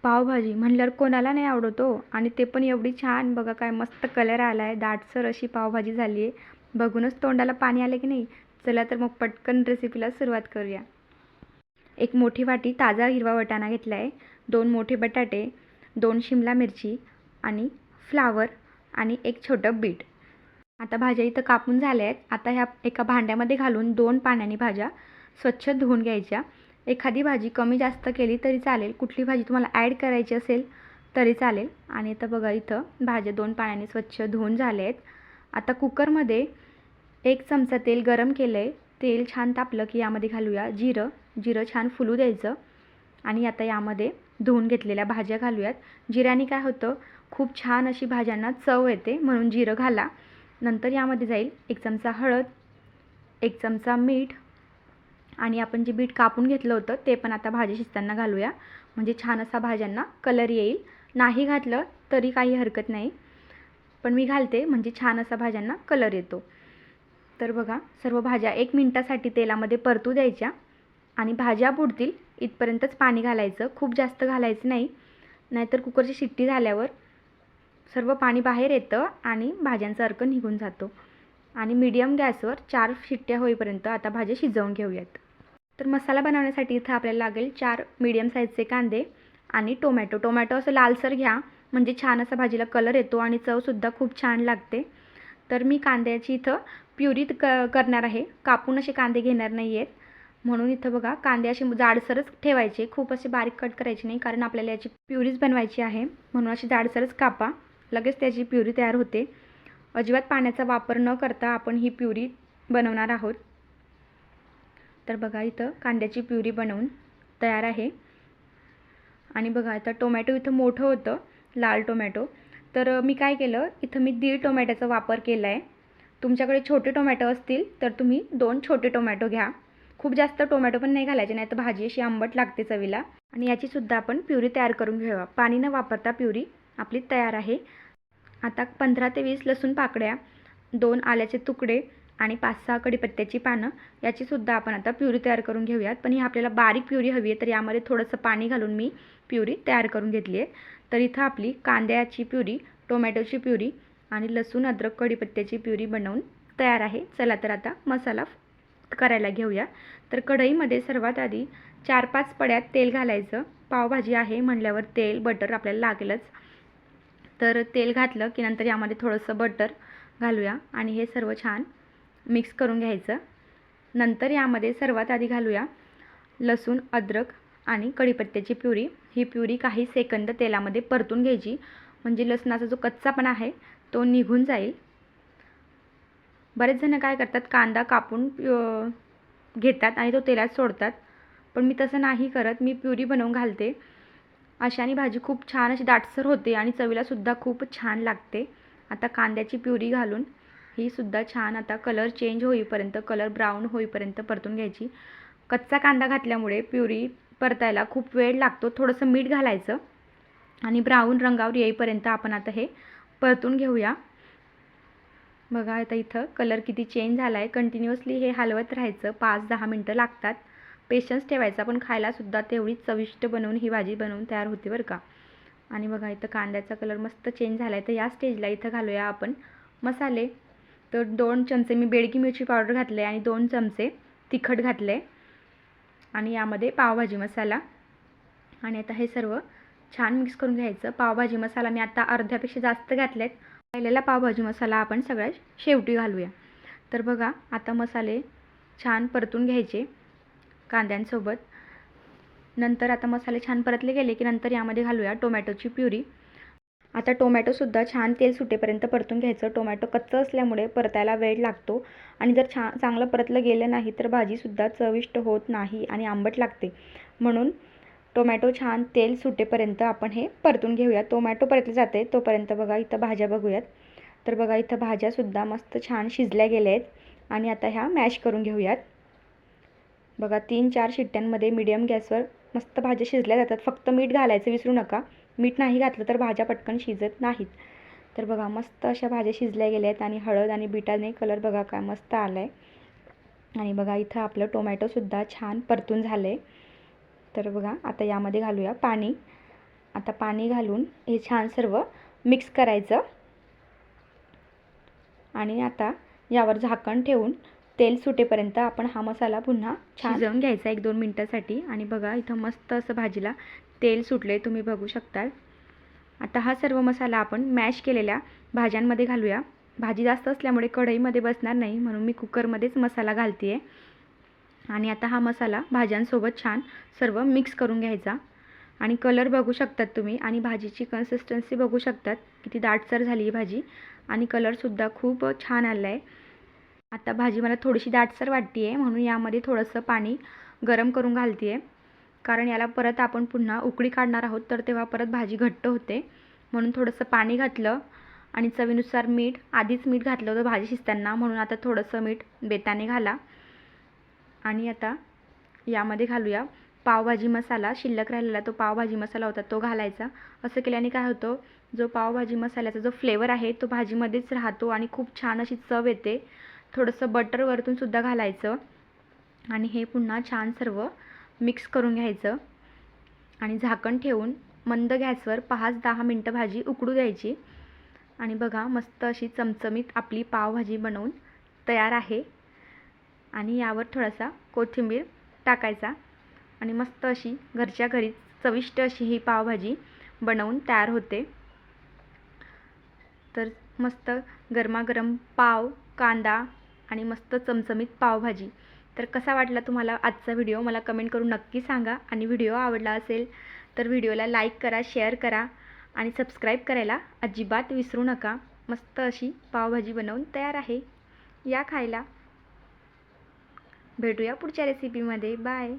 पावभाजी म्हणल्यावर कोणाला नाही आवडत हो. आणि ते पण एवढी छान, बघा काय मस्त कलर आला आहे, दाटसर अशी पावभाजी झाली आहे. बघूनच तोंडाला पाणी आलं की नाही. चला तर मग पटकन रेसिपीला सुरुवात करूया. एक मोठी वाटी ताजा हिरवा वाटाणा घेतला आहे, 2 मोठे बटाटे, 2 शिमला मिरची आणि फ्लावर आणि एक छोटं बीट. आता भाज्या इथं कापून झाल्या आहेत. आता ह्या एका भांड्यामध्ये घालून 2 पाण्याने भाज्या स्वच्छ धुवून घ्यायच्या. एखादी भाजी कमी जास्त केली तरी चालेल, कुठली भाजी तुम्हाला ॲड करायची असेल तरी चालेल. आणि आता बघा इथं भाज्या 2 पाण्याने स्वच्छ धुवून झाल्या आहेत. आता कुकरमध्ये 1 चमचा तेल गरम केलं आहे. तेल छान तापलं की यामध्ये घालूया जिरं. जिरं छान फुलू द्यायचं आणि आता यामध्ये धुवून घेतलेल्या भाज्या घालूयात. जिऱ्याने काय होतं, खूप छान अशी भाज्यांना चव येते, म्हणून जिरं घाला. नंतर यामध्ये जाईल 1 चमचा हळद, 1 चमचा मीठ आणि आपण जे बीट कापून घेतलं होतं ते पण आता भाजी शिजताना घालूया, म्हणजे छान असा भाज्यांना कलर येईल. नाही घातलं तरी काही हरकत नाही, पण मी घालते म्हणजे छान असा भाज्यांना कलर येतो. तर बघा सर्व भाज्या 1 मिनिटासाठी तेलामध्ये परतू द्यायच्या आणि भाज्या बुडतील इथपर्यंतच पाणी घालायचं, खूप जास्त घालायचं नाही, नाहीतर कुकरची शिट्टी झाल्यावर सर्व पाणी बाहेर येतं आणि भाज्यांचा अर्क निघून जातो. आणि मीडियम गॅसवर 4 शिट्ट्या होईपर्यंत आता भाज्या शिजवून घेऊयात. तर मसाला बनवण्यासाठी इथं आपल्याला लागेल 4 मीडियम साईजचे कांदे आणि टोमॅटो. टोमॅटो असं लालसर घ्या, म्हणजे छान असा भाजीला कलर येतो आणि चवसुद्धा खूप छान लागते. तर मी कांद्याची इथं प्युरी करणार आहे, कापून असे कांदे घेणार नाही आहेत. म्हणून इथं बघा कांदे असे जाडसरच ठेवायचे, खूप असे बारीक कट करायचे नाही, कारण आपल्याला याची प्युरीच बनवायची आहे. म्हणून अशी जाडसरच कापा, लगेच त्याची प्युरी तयार होते. अजिबात पाण्याचा वापर न करता आपण ही प्युरी बनवणार आहोत. तर बघा इथं कांद्याची प्युरी बनवून तयार आहे. आणि बघा आता टोमॅटो इथं मोठं होतं, लाल टोमॅटो, तर मी काय केलं, इथं मी 1.5 टोमॅटोचा वापर केला आहे. तुमच्याकडे छोटे टोमॅटो असतील तर तुम्ही 2 छोटे टोमॅटो घ्या. खूप जास्त टोमॅटो पण नाही घालायचे, नाही तर भाजी अशी आंबट लागते चवीला. आणि याचीसुद्धा आपण प्युरी तयार करून घेऊया. पाणी न वापरता प्युरी आपली तयार आहे. आता 15 ते 20 लसूण पाकळ्या, 2 आल्याचे तुकडे आणि 5-6 कढीपत्त्याची पानं याचीसुद्धा आपण आता प्युरी तयार करून घेऊयात. पण ही आपल्याला बारीक प्युरी हवी आहे, तर यामध्ये थोडंसं पाणी घालून मी प्युरी तयार करून घेतली आहे. तर इथं आपली कांद्याची प्युरी, टोमॅटोची प्युरी आणि लसूण अद्रक कढीपत्त्याची प्युरी बनवून तयार आहे. चला तर आता मसाला करायला घेऊया. तर कढईमध्ये सर्वात आधी 4-5 पड्यात तेल घालायचं. पावभाजी आहे म्हटल्यावर तेल बटर आपल्याला लागेलच. तर तेल घातलं की नंतर यामध्ये थोडंसं बटर घालूया आणि हे सर्व छान मिक्स करून घ्यायचं. नंतर यामध्ये सर्वात आधी घालूया लसूण अद्रक आणि कढीपत्त्याची प्युरी. ही प्युरी काही सेकंद तेलामध्ये परतून घ्यायची, म्हणजे लसणाचा जो कच्चापणा आहे तो निघून जाईल. बरेच जण काय करतात, कांदा कापून घेतात आणि तो तेलात सोडतात, पण मी तसं नाही करत. मी प्युरी बनवून घालते. अशाने भाजी खूप छान अशी दाटसर होते आणि चवीलासुद्धा खूप छान लागते. आता कांद्याची प्युरी घालून ही सुद्धा छान आता कलर चेंज होईपर्यंत, कलर ब्राऊन होईपर्यंत परतून घ्यायची. कच्चा कांदा घातल्यामुळे प्युरी परतायला खूप वेळ लागतो. थोडंसं मीठ घालायचं आणि ब्राऊन रंगावर येईपर्यंत आपण आता हे परतून घेऊया. बघा आता इथं कलर किती चेंज झाला आहे. कंटिन्युअसली हे हलवत राहायचं, 5-10 मिनटं लागतात. पेशन्स ठेवायचा, पण खायलासुद्धा तेवढीच चविष्ट बनवून ही भाजी बनवून तयार होते बरं का. आणि बघा इथं कांद्याचा कलर मस्त चेंज झाला आहे. तर या स्टेजला इथं घालूया आपण मसाले. तर 2 चमचे मी बेडगी मिरची पावडर घातले आणि 2 चमचे तिखट घातले आणि यामध्ये पावभाजी मसाला. आणि आता हे सर्व छान मिक्स करून घ्यायचं. पावभाजी मसाला मी आता अर्ध्यापेक्षा जास्त घातलेत. राहिलेला पावभाजी मसाला आपण सगळ्यात शेवटी घालूया. तर बघा आता मसाले छान परतून घ्यायचे कांद्यांसोबत. नंतर आता मसाले छान परतले गेले की नंतर यामध्ये घालूया टोमॅटोची प्युरी. आता टोमॅटोसुद्धा छान तेल सुटेपर्यंत परतून घ्यायचं. टोमॅटो कच्चं असल्यामुळे परतायला वेळ लागतो आणि जर चांगलं परतलं गेलं नाही तर भाजीसुद्धा चविष्ट होत नाही आणि आंबट लागते. म्हणून टोमॅटो छान तेल सुटेपर्यंत आपण हे परतून घेऊया. टोमॅटो परतले जाते तोपर्यंत बघा इथं भाज्या बघूयात. तर बघा इथं भाज्यासुद्धा मस्त छान शिजल्या गेल्या आहेत आणि आता ह्या मॅश करून घेऊयात. बघा 3-4 शिट्ट्यांमध्ये मीडियम गॅसवर मस्त भाज्या शिजल्या जातात. फक्त मीठ घालायचं विसरू नका, मीठ नाही घातलं तर भाज्या पटकन शिजत नाहीत. तर बघा मस्त अशा भाज्या शिजल्या गेल्या आहेत आणि हळद आणि बीटाने कलर बघा काय मस्त आला आहे. आणि बघा इथं आपलं टोमॅटोसुद्धा छान परतून झालं आहे. तर बघा आता यामध्ये घालूया पाणी. आता पाणी घालून हे छान सर्व मिक्स करायचं आणि आता यावर झाकण ठेवून तेल सुटेपर्यंत आपण हा मसाला पुन्हा छान शिजवून घ्यायचा 1-2 मिनिटासाठी. आणि बघा इथं मस्त असं भाजीला तेल सुटले, तुम्ही बघू शकता. आता हा सर्व मसाला आपण मॅश केलेल्या भाज्यांमध्ये घालूया. भाजी जास्त असल्यामुळे कढईमध्ये बसणार नाही, म्हणून मी कुकरमध्येच मसाला घालते आहे. आणि आता हा मसाला भाज्यांसोबत छान सर्व मिक्स करून घ्यायचा. आणि कलर बघू शकतात तुम्ही आणि भाजीची कन्सिस्टन्सी बघू शकतात, किती दाटसर झाली ही भाजी आणि कलरसुद्धा खूप छान आला आहे. आता भाजी मला थोडीशी दाटसर वाटते आहे, म्हणून यामध्ये थोडंसं पाणी गरम करून घालते आहे. कारण याला परत आपण पुन्हा उकळी काढणार आहोत, तर तेव्हा परत भाजी घट्ट होते, म्हणून थोडंसं पाणी घातलं. आणि चवीनुसार मीठ, आधीच मीठ घातलं होतं भाजी शिजताना, म्हणून आता थोडंसं मीठ बेताने घाला. आणि आता यामध्ये घालूया पावभाजी मसाला. शिल्लक राहिलेला तो पावभाजी मसाला होता, तो घालायचा. असं केल्याने काय होतं, जो पावभाजी मसाल्याचा जो फ्लेवर आहे तो भाजीमध्येच राहतो आणि खूप छान अशी चव येते. थोडंसं बटर वरतून सुद्धा घालायचं आणि हे पुन्हा छान सर्व मिक्स करून घ्यायचं आणि झाकण ठेवून मंद गॅसवर 5-10 मिनटं भाजी उकडू द्यायची. आणि बघा मस्त अशी चमचमीत आपली पावभाजी बनवून तयार आहे. आणि यावर थोडासा कोथिंबीर टाकायचा आणि मस्त अशी घरच्या घरी चविष्ट अशी ही पावभाजी बनवून तयार होते. तर मस्त गरमागरम पाव, कांदा आणि मस्त चमचमीत पावभाजी. तर कसा वाटला तुम्हाला आजचा व्हिडिओ मला कमेंट करून नक्की सांगा. आणि व्हिडिओ आवडला असेल तर व्हिडिओला लाईक करा, शेअर करा आणि सबस्क्राईब करायला अजिबात विसरू नका. मस्त अशी पावभाजी बनवून तयार आहे, या खायला. भेटूया पुढच्या रेसिपीमध्ये. बाय.